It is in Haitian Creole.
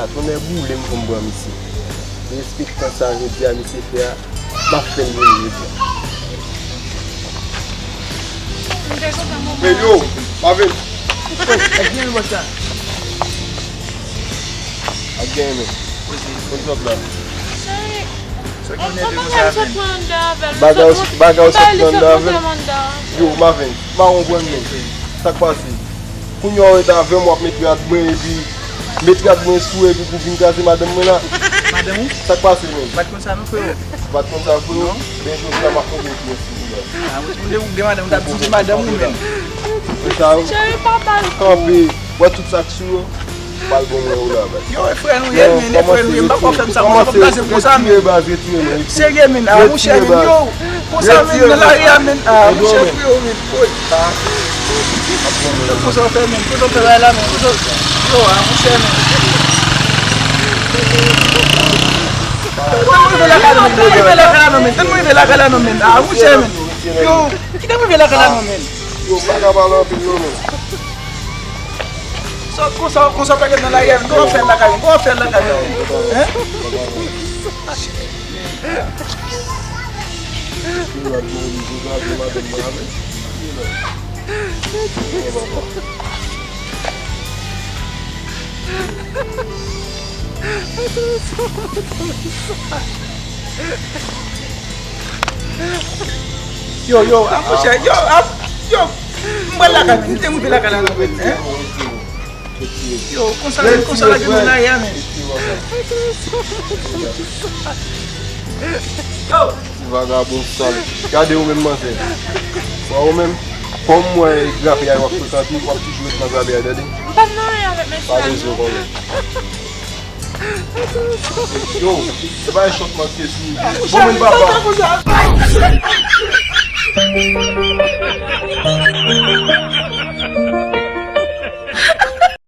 là, on est boulé comme moi ici. J'explique comme ça, je dis à monsieur faire, ma fin de Mais yo, Marvin. Again, what's that? Again, what's up là? Bagay sa planda ven. Yo, Marvin, ma on gwen men. Sak pasi. Koun yo et avem wap met yad mwen e pi met yad mwen sou e pi pou vin kaze madame mwen la. Madame ou? Sak pasi men. Bat kon sa nou fwe ou? Bat kon sa fwe ou? Ben jok la makon gen kwen si. Mwen de ou gen madame, da bouge madame ou men. E sa ou? Kampi, wè tout sak sou ou? Pal bon mwen ou la bet. Yo e fwe nou yen men, e fwe nou yen bak wap sa mwen plase pou sa men. Sege men, a mwen chè men yo. Pou sa men, nan la ria men, a mwen chè fwe ou men. Pou sa fwe men, pou sa fwe la men, yo a mwen chè men. Ten mwen ve la kala no men, a mwen chè men. Yo, ki ten mwen ve la kala no men. Yo, baka balan pi yo men. Kon sa peke nan la ria men, kon fè la kala, kon fè la kala. Yo, aposhe, yo, mwen la kala, nite mwen la kala nan men, Yo, kon sa la gen nan ya men. Yo! Vagabond sal. Gade ou men manse. Ou men, kom mwen grafe yay wak sosanti, wak ti jwet nan grabe yay dede. Pas nan yon avèk men Pas rezo kon men. Yo, se ba yon shotman kesi. Bon men baba.